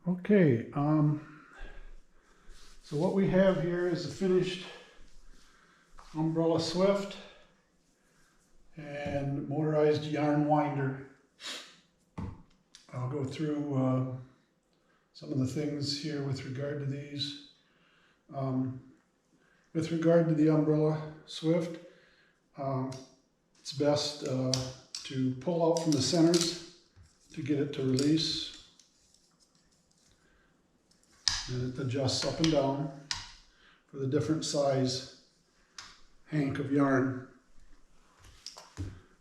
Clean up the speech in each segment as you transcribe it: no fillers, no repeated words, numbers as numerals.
Okay, so what we have here is a finished umbrella swift and motorized yarn winder. I'll go through some of the things here with regard to these. With regard to the umbrella swift, it's best to pull out from the centers to get it to release. And it adjusts up and down for the different size hank of yarn.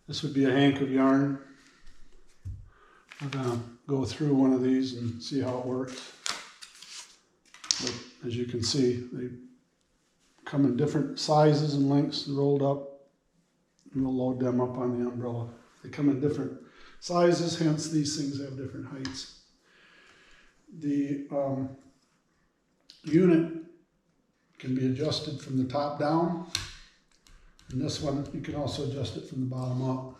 This would be a hank of yarn. We're going to go through one of these and see how it works. But as you can see, they come in different sizes and lengths rolled up. And we'll load them up on the umbrella. They come in different sizes, hence these things have different heights. The unit can be adjusted from the top down, and this one you can also adjust it from the bottom up.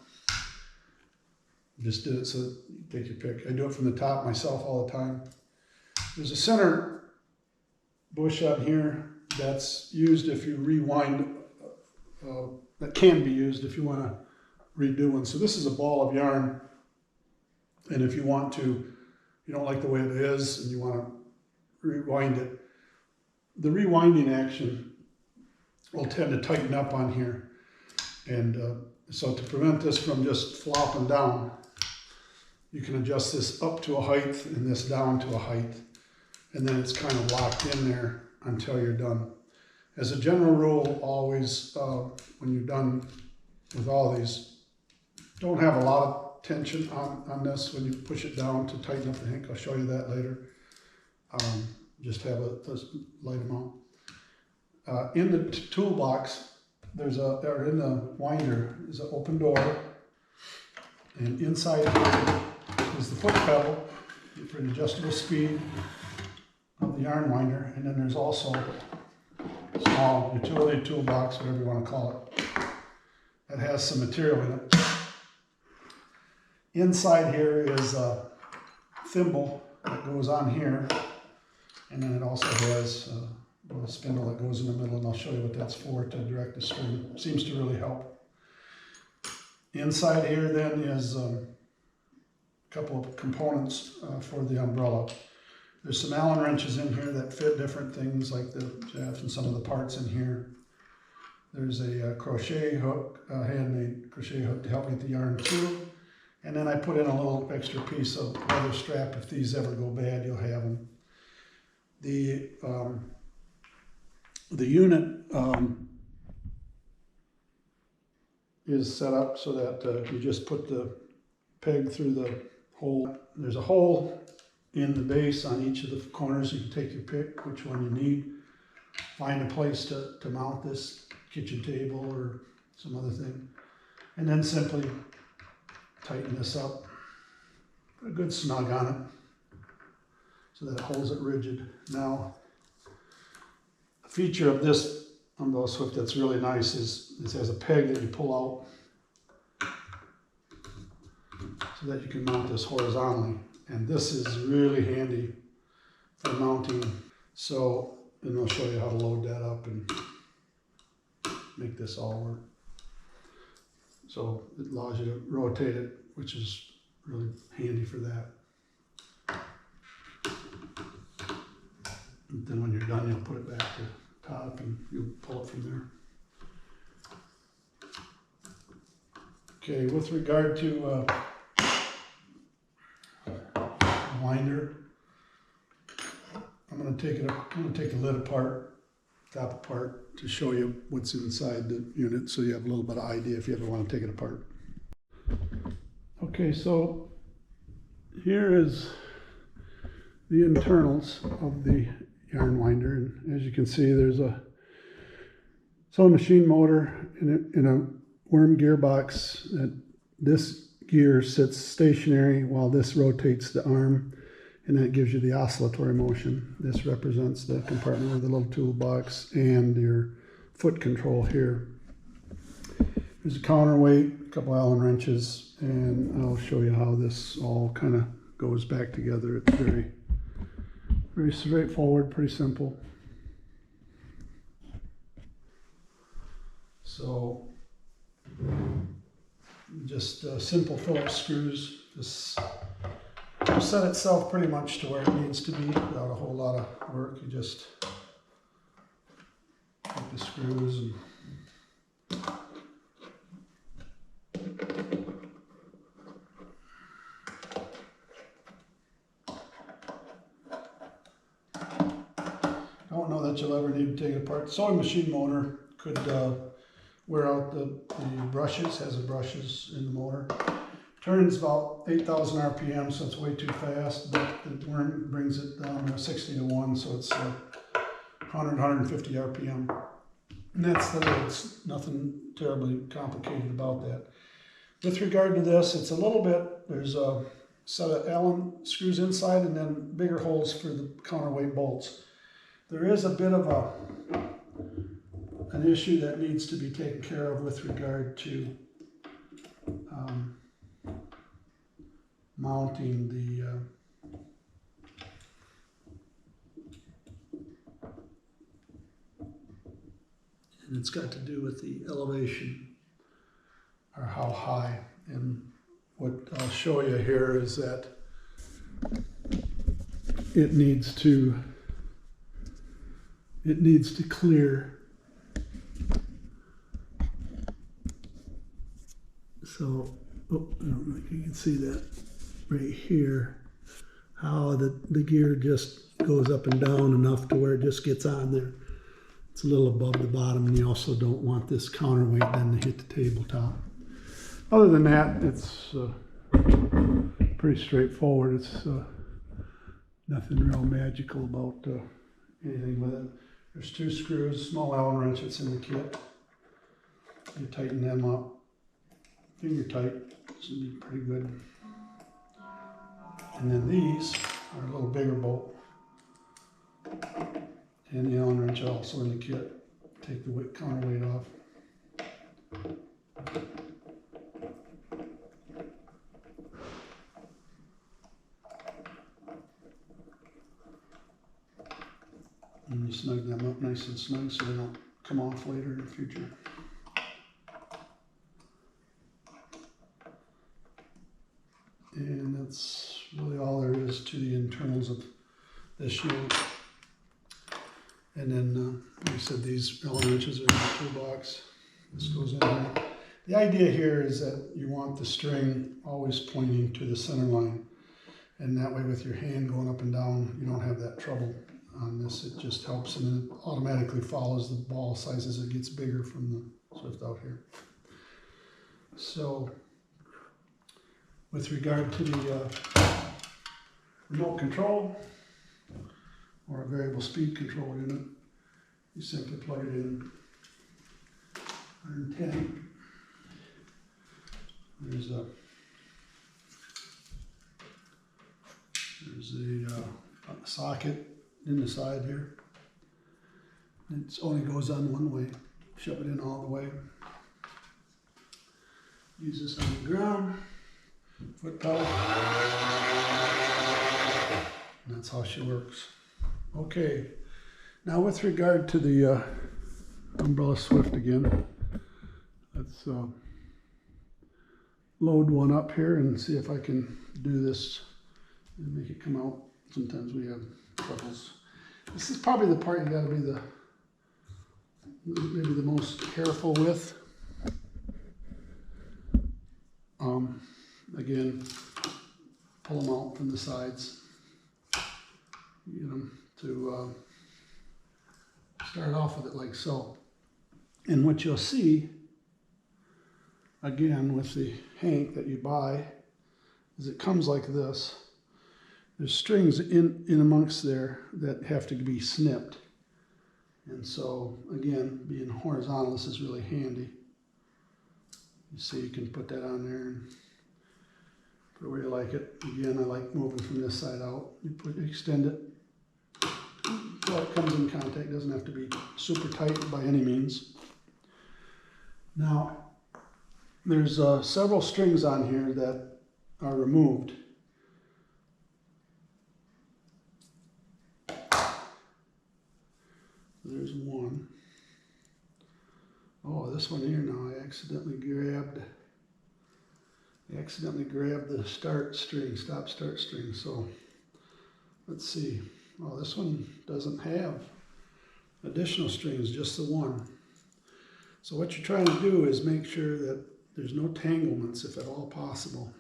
Just do it so you take your pick. I do it from the top myself all the time. There's a center bush on here that's used if you rewind, that can be used if you want to redo one. So this is a ball of yarn, and if you want to, you don't like the way it is and you want to rewind it, the rewinding action will tend to tighten up on here. And so to prevent this from just flopping down, you can adjust this up to a height and this down to a height. And then it's kind of locked in there until you're done. As a general rule, always, when you're done with all these, don't have a lot of tension on this when you push it down to tighten up the hank. I'll show you that later. Just have a light amount. In the toolbox, there's or in the winder, is an open door, and inside here is the foot pedal for an adjustable speed of the yarn winder, and then there's also a small utility toolbox, whatever you want to call it, that has some material in it. Inside here is a thimble that goes on here. And then it also has a spindle that goes in the middle, and I'll show you what that's for, to direct the string. Seems to really help. Inside here then is a couple of components for the umbrella. There's some Allen wrenches in here that fit different things, like the shafts and some of the parts in here. There's a crochet hook, a handmade crochet hook to help get the yarn through. And then I put in a little extra piece of leather strap. If these ever go bad, you'll have them. The unit is set up so that you just put the peg through the hole. There's a hole in the base on each of the corners. You can take your pick, which one you need. Find a place to mount this, kitchen table or some other thing. And then simply tighten this up. Put a good snug on it, so that it holds it rigid. Now, a feature of this umbrella swift that's really nice is this has a peg that you pull out so that you can mount this horizontally. And this is really handy for mounting. So, and I'll show you how to load that up and make this all work. So it allows you to rotate it, which is really handy for that. And then when you're done, you'll put it back to the top and you'll pull it from there. Okay, with regard to winder, I'm going to take the lid apart, top apart, to show you what's inside the unit, so you have a little bit of idea if you ever want to take it apart. Okay, so here is the internals of the yarn winder, and as you can see, there's a sewing machine motor in a worm gearbox. This gear sits stationary while this rotates the arm, and that gives you the oscillatory motion. This represents the compartment with the little toolbox and your foot control here. There's a counterweight, a couple Allen wrenches, and I'll show you how this all kind of goes back together. It's very Very straightforward, pretty simple. So just simple Phillips screws. This will set itself pretty much to where it needs to be without a whole lot of work. You just take the screws and I don't know that you'll ever need to take it apart. The sewing machine motor could wear out the brushes, has the brushes in the motor. Turns about 8,000 RPM, so it's way too fast, but the worm brings it down to 60 to 1, so it's 100, 150 RPM. And that's the way. It's nothing terribly complicated about that. With regard to this, it's a little bit, there's a set of Allen screws inside and then bigger holes for the counterweight bolts. There is a bit of an issue that needs to be taken care of with regard to mounting the and it's got to do with the elevation or how high. And what I'll show you here is that it needs to clear. So, oh, I don't know if you can see that right here, how the gear just goes up and down enough to where it just gets on there. It's a little above the bottom, and you also don't want this counterweight then to hit the tabletop. Other than that, it's pretty straightforward. It's nothing real magical about anything with it. There's 2 screws, small Allen wrenches in the kit. You tighten them up, finger tight, should be pretty good. And then these are a little bigger bolt. And the Allen wrench also in the kit. Take the counterweight off. And you snug them up nice and snug so they don't come off later in the future. And that's really all there is to the internals of this unit. And then, like I said, these Allen wrenches are in the toolbox. This goes in there. The idea here is that you want the string always pointing to the center line. And that way with your hand going up and down, you don't have that trouble on this. It just helps, and then it automatically follows the ball size as it gets bigger from the Swift out here. So, with regard to the remote control or a variable speed control unit, you simply plug it in 110. There's a socket in the side here. It only goes on one way. Shove it in all the way. Use this on the ground. Foot pedal. And that's how she works. Okay. Now with regard to the umbrella Swift again, let's load one up here and see if I can do this and make it come out. Sometimes we have troubles. This is probably the part you got to be maybe the most careful with. Again, pull them out from the sides. Get them to start off with it like so. And what you'll see, again, with the hank that you buy, is it comes like this. There's strings in amongst there that have to be snipped. And so, again, being horizontal, this is really handy. You see, you can put that on there and put it where you like it. Again, I like moving from this side out. You extend it until it comes in contact. It doesn't have to be super tight by any means. Now, there's several strings on here that are removed. There's one. Oh, this one here now, I accidentally grabbed the stop start string. So let's see. Oh, this one doesn't have additional strings, just the one. So what you're trying to do is make sure that there's no tanglements if at all possible.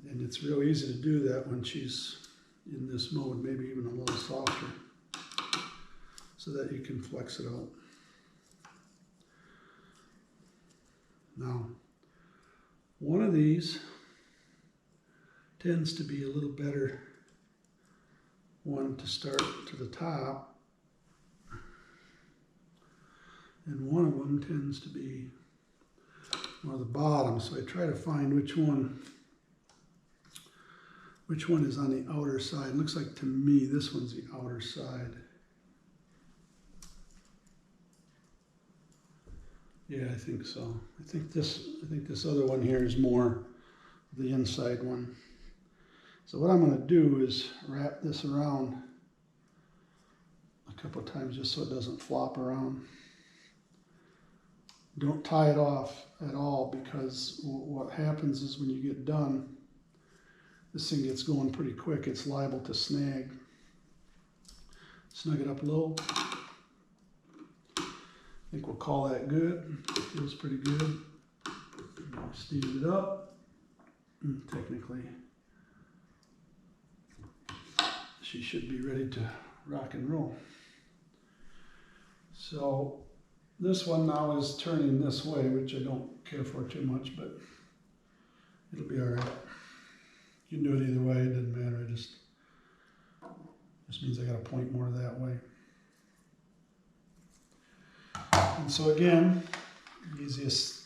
And it's real easy to do that when she's in this mode, maybe even a little softer, so that you can flex it out. Now, one of these tends to be a little better one to start to the top, and one of them tends to be one of the bottom. So I try to find which one is on the outer side. It looks like to me this one's the outer side. Yeah, I think so. I think this other one here is more the inside one. So what I'm going to do is wrap this around a couple of times just so it doesn't flop around. Don't tie it off at all, because what happens is when you get done, this thing gets going pretty quick. It's liable to snag. Snug it up low. I think we'll call that good. Feels pretty good. Steam it up. And technically, she should be ready to rock and roll. So this one now is turning this way, which I don't care for too much, but it'll be all right. You can do it either way, it doesn't matter. It just means I got to point more that way. And so again, the easiest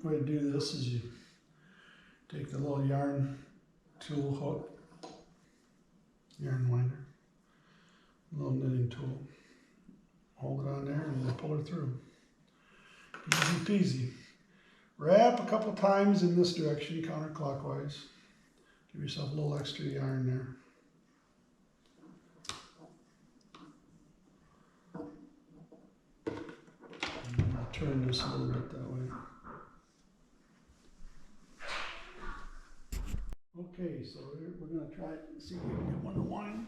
way to do this is you take the little yarn tool hook, yarn winder, little knitting tool, hold it on there and then pull her through. Easy peasy. Wrap a couple times in this direction, counterclockwise. Give yourself a little extra yarn there. And I'll turn this a little bit that way. Okay, so we're going to try it and see if we can get one to wind.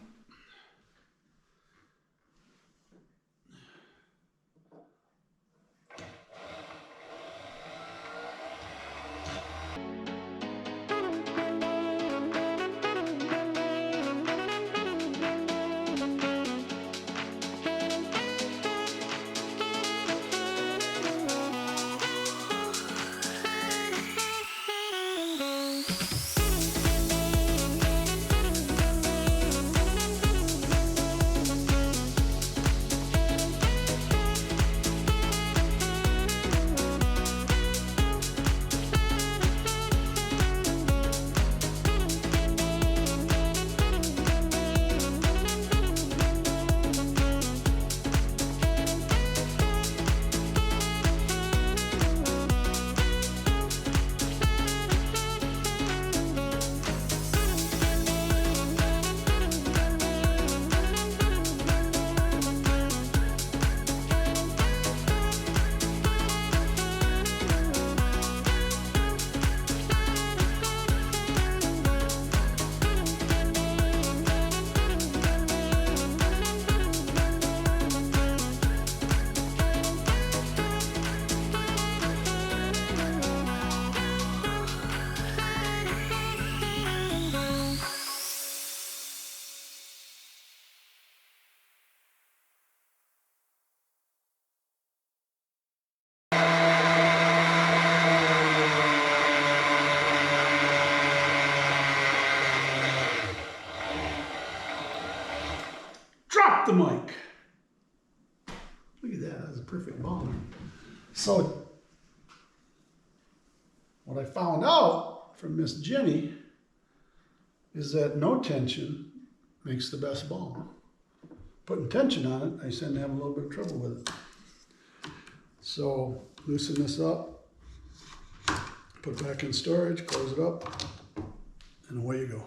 Drop the mic. Look at that, that's a perfect ball. So, what I found out from Miss Jenny is that no tension makes the best ball. Putting tension on it, I tend to have a little bit of trouble with it. So, loosen this up, put it back in storage, close it up, and away you go.